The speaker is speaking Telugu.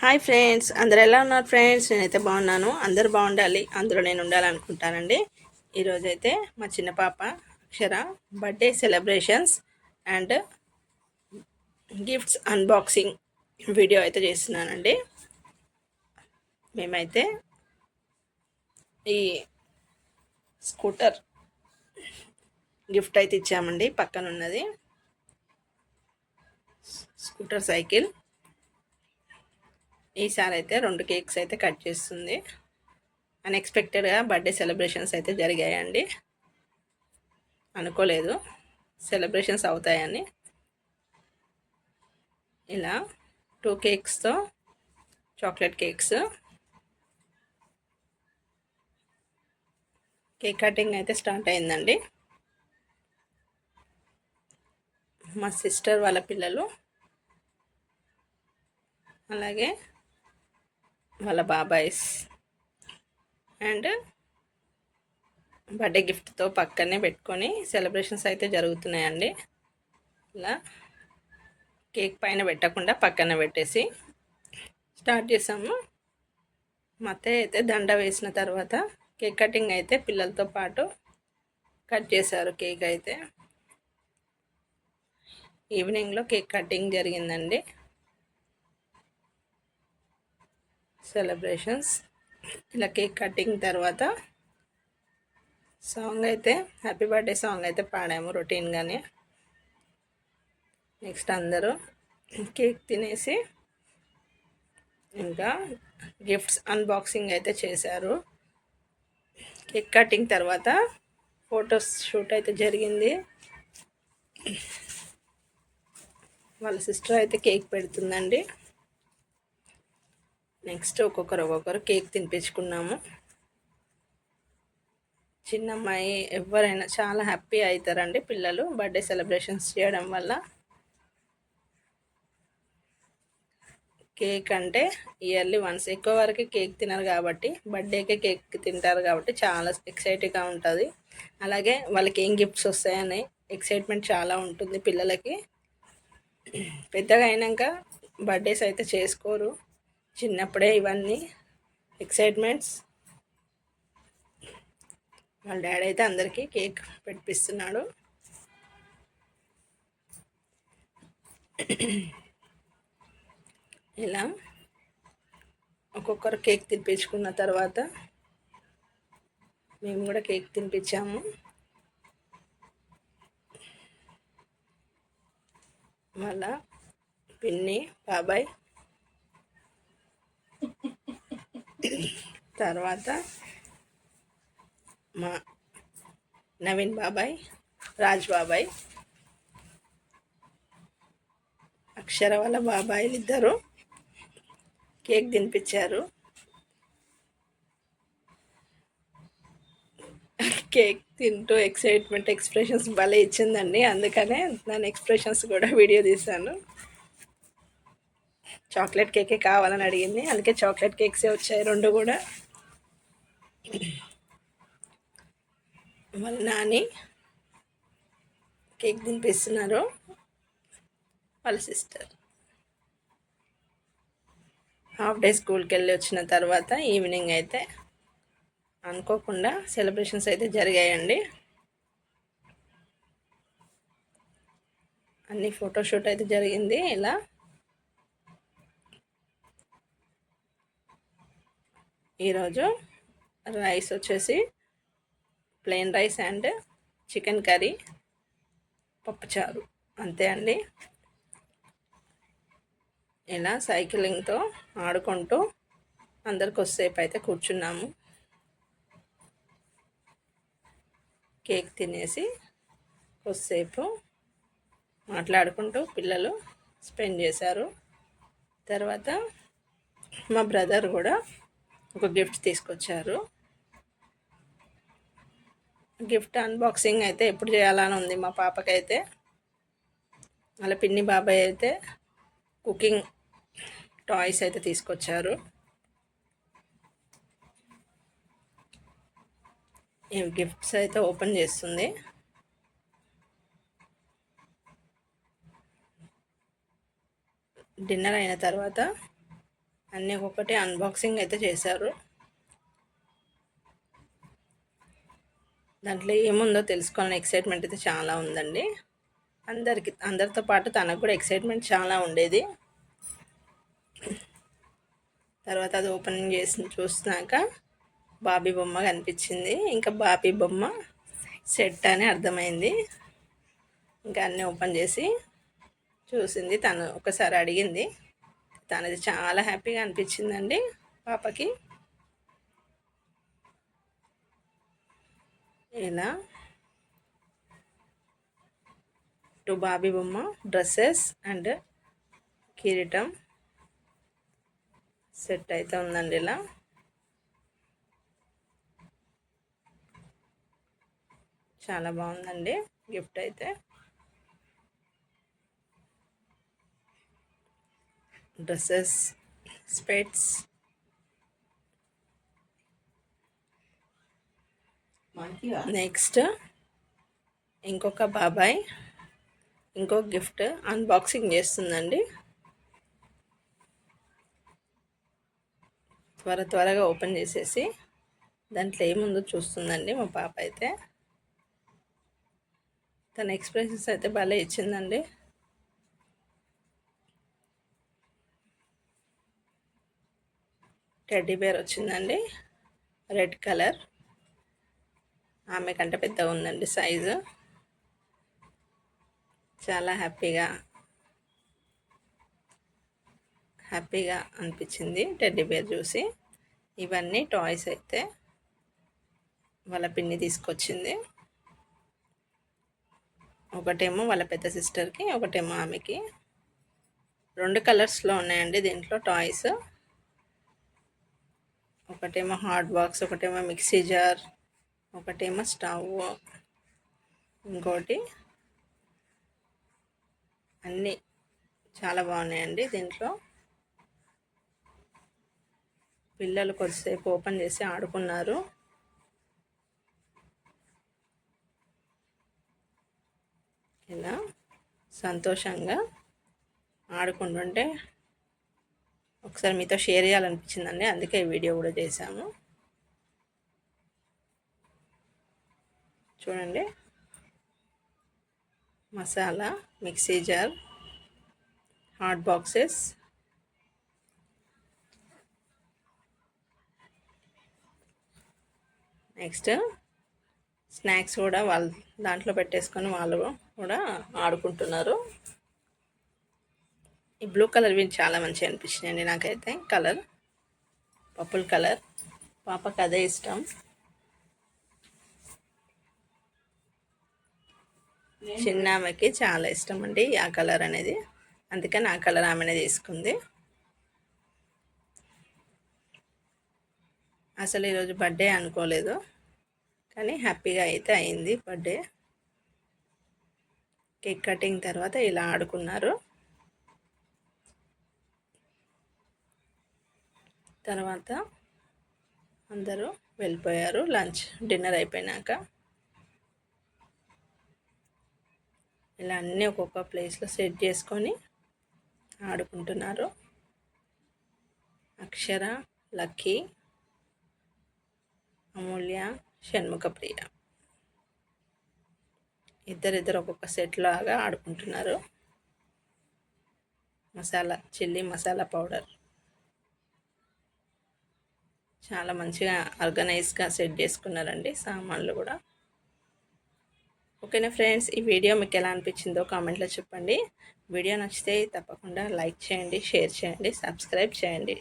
హాయ్ ఫ్రెండ్స్, అందరు ఎలా ఉన్నారు ఫ్రెండ్స్? నేనైతే బాగున్నాను. అందరు బాగుండాలి, అందులో నేను ఉండాలనుకుంటానండి. ఈరోజైతే మా చిన్న పాప Akshara birthday celebrations and gifts unboxing video అయితే చేస్తున్నానండి. మేమైతే ఈ స్కూటర్ గిఫ్ట్ అయితే ఇచ్చామండి. పక్కన ఉన్నది స్కూటర్ సైకిల్. ఈసారి అయితే 2 కేక్స్ అయితే కట్ చేస్తుంది. అన్ఎక్స్పెక్టెడ్గా బర్త్డే సెలబ్రేషన్స్ అయితే జరిగాయండి. అనుకోలేదు సెలబ్రేషన్స్ అవుతాయని. ఇలా 2 కేక్స్తో చాక్లెట్ కేక్స్ కేక్ కటింగ్ అయితే స్టార్ట్ అయిందండి. మా సిస్టర్ వాళ్ళ పిల్లలు అలాగే వాళ్ళ బాబాయ్స్ అండ్ బర్త్డే గిఫ్ట్తో పక్కనే పెట్టుకొని సెలబ్రేషన్స్ అయితే జరుగుతున్నాయండి. ఇలా కేక్ పైన పెట్టకుండా పక్కన పెట్టేసి స్టార్ట్ చేసాము. మా అత్తయ్య అయితే దండ వేసిన తర్వాత కేక్ కటింగ్ అయితే పిల్లలతో పాటు కట్ చేశారు. కేక్ అయితే ఈవినింగ్లో కేక్ కటింగ్ జరిగిందండి. సెలబ్రేషన్స్ ఇలా కేక్ కటింగ్ తర్వాత సాంగ్ అయితే హ్యాపీ బర్త్డే సాంగ్ అయితే పాడాము రొటీన్గానే. నెక్స్ట్ అందరూ కేక్ తినేసి ఇంకా గిఫ్ట్స్ అన్బాక్సింగ్ అయితే చేశారు. కేక్ కటింగ్ తర్వాత ఫొటోస్ షూట్ అయితే జరిగింది. వాళ్ళ సిస్టర్ అయితే కేక్ పెడుతుందండి. నెక్స్ట్ ఒక్కొక్కరు కేక్ తినిపించుకున్నాము. చిన్న అమ్మాయి ఎవరైనా చాలా హ్యాపీ అవుతారండి పిల్లలు బర్త్డే సెలబ్రేషన్స్ చేయడం వల్ల. కేక్ అంటే ఇయర్లీ వన్స్, ఎక్కువ వరకు కేక్ తినరు కాబట్టి బర్త్డేకే కేక్ తింటారు కాబట్టి చాలా ఎక్సైటింగ్గా ఉంటుంది. అలాగే వాళ్ళకి ఏం గిఫ్ట్స్ వస్తాయని ఎక్సైట్మెంట్ చాలా ఉంటుంది పిల్లలకి. పెద్దగా అయినాక బర్త్డేస్ అయితే చేసుకోరు, చిన్నప్పుడే ఇవన్నీ ఎక్సైట్మెంట్స్. వాళ్ళ డాడీ అయితే అందరికీ కేక్ పెట్టిస్తున్నాడు. ఇలా ఒక్కొక్కరు కేక్ తినిపించుకున్న తర్వాత మేము కూడా కేక్ తినిపించాము. వాళ్ళ పిన్ని బాబాయ్ తర్వాత మా నవీన్ బాబాయ్, రాజ్ బాబాయ్, అక్షర వాళ్ళ బాబాయిలు ఇద్దరు కేక్ తినిపించారు. కేక్ తింటూ ఎక్సైట్మెంట్ ఎక్స్ప్రెషన్స్ భలే ఇచ్చిందండి. అందుకనే దాని ఎక్స్ప్రెషన్స్ కూడా వీడియో తీశాను. చాక్లెట్ కేకే కావాలని అడిగింది, అందుకే చాక్లెట్ కేక్సే వచ్చాయి 2 కూడా. వాళ్ళ నాని కేక్ తినిపిస్తున్నారు. వాళ్ళ సిస్టర్ హాఫ్ డే స్కూల్కి వెళ్ళి వచ్చిన తర్వాత ఈవినింగ్ అయితే అనుకోకుండా సెలబ్రేషన్స్ అయితే జరిగాయండి. అన్ని ఫోటోషూట్ అయితే జరిగింది. ఇలా ఈరోజు రైస్ వచ్చేసి plain rice and chicken curry, పప్పుచారు, అంతే అండి. ఇలా సైక్లింగ్తో ఆడుకుంటూ అందరు కొద్దిసేపు అయితే కూర్చున్నాము. కేక్ తినేసి కొద్దిసేపు మాట్లాడుకుంటూ పిల్లలు స్పెండ్ చేశారు. తర్వాత మా బ్రదర్ కూడా ఒక గిఫ్ట్ తీసుకొచ్చారు. గిఫ్ట్ అన్బాక్సింగ్ అయితే ఎప్పుడు చేయాలని ఉంది మా పాపకైతే. వాళ్ళ పిన్ని బాబాయ్ అయితే కుకింగ్ టాయ్స్ అయితే తీసుకొచ్చారు. ఈ గిఫ్ట్స్ అయితే ఓపెన్ చేస్తుంది. డిన్నర్ అయిన తర్వాత అన్నీ ఒక్కొక్కటి అన్బాక్సింగ్ అయితే చేశారు. దాంట్లో ఏముందో తెలుసుకోవాలని ఎక్సైట్మెంట్ అయితే చాలా ఉందండి. అందరితో పాటు తనకు కూడా ఎక్సైట్మెంట్ చాలా ఉండేది. తర్వాత అది ఓపెనింగ్ చేసి చూసినాక బాబీ బొమ్మ కనిపించింది. ఇంకా బాబీ బొమ్మ సెట్ అని అర్థమైంది. ఇంకా అన్నీ ఓపెన్ చేసి చూసింది. తను ఒకసారి అడిగింది. తనది చాలా హ్యాపీగా అనిపించిందండి పాపకి. ఇలా 2 బాబీ బొమ్మ డ్రెస్సెస్ అండ్ కిరీటం సెట్ అయితే ఉందండి. ఇలా చాలా బాగుందండి గిఫ్ట్ అయితే. డ్రెస్సెస్, స్పెట్స్, నెక్స్ట్ ఇంకొక బాబాయ్ ఇంకొక గిఫ్ట్ అన్బాక్సింగ్ చేస్తుందండి. త్వరగా ఓపెన్ చేసేసి దాంట్లో ఏముందో చూస్తుందండి మా పాప అయితే. తన ఎక్స్ప్రెషన్స్ అయితే భలే ఇచ్చిందండి. టెడ్డీ బేర్ వచ్చిందండి, రెడ్ కలర్. ఆమె కంటే పెద్దగా ఉందండి సైజు. చాలా హ్యాపీగా అనిపించింది టెడ్డీ బేర్ చూసి. ఇవన్నీ టాయ్స్ అయితే వాళ్ళ పిన్ని తీసుకొచ్చింది. ఒకటేమో వాళ్ళ పెద్ద సిస్టర్కి, ఒకటేమో ఆమెకి. 2 కలర్స్లో ఉన్నాయండి దీంట్లో టాయ్స్. ఒకటేమో హాట్ బాక్స్, ఒకటేమో మిక్సీ జార్, ఒకటేమో స్టవ్, ఇంకోటి అన్నీ చాలా బాగున్నాయండి దీంట్లో. పిల్లలు కొద్దిసేపు ఓపెన్ చేసి ఆడుకున్నారు. ఇలా సంతోషంగా ఆడుకుంటుంటే ఒకసారి మీతో షేర్ చేయాలనిపించిందండి, అందుకే ఈ వీడియో కూడా చేశాము. చూడండి, masala, mixie jar, hot boxes, next snacks కూడా వాళ్ళు దాంట్లో పెట్టేసుకొని వాళ్ళు కూడా ఆడుకుంటున్నారు. ఈ బ్లూ కలర్ ఇవి చాలా మంచిగా అనిపించినాయండి నాకైతే. కలర్ పర్పుల్ కలర్, పాపకి అదే ఇష్టం. చిన్న ఆమెకి చాలా ఇష్టం అండి ఆ కలర్ అనేది, అందుకని ఆ కలర్ ఆమెనే తీసుకుంది. అసలు ఈరోజు బర్త్డే అనుకోలేదు, కానీ హ్యాపీగా అయితే అయింది బర్త్డే. కేక్ కటింగ్ తర్వాత ఇలా ఆడుకున్నారు. తర్వాత అందరూ వెళ్ళిపోయారు లంచ్ డిన్నర్ అయిపోయినాక. ఇలా అన్నీ ఒక్కొక్క ప్లేస్లో సెట్ చేసుకొని ఆడుకుంటున్నారు. అక్షర, లక్కీ, అమూల్య, షణ్ముఖప్రియ ఇద్దరిద్దరు ఒక్కొక్క సెట్ లాగా ఆడుకుంటున్నారు. చిల్లీ మసాలా పౌడర్ చాలా మంచిగా ఆర్గనైజ్గా సెట్ చేసుకున్నారండి సామాన్లు కూడా. ఓకేనా ఫ్రెండ్స్, ఈ వీడియో మీకు ఎలా అనిపించిందో కామెంట్లో చెప్పండి. వీడియో నచ్చితే తప్పకుండా లైక్ చేయండి, షేర్ చేయండి, సబ్స్క్రైబ్ చేయండి.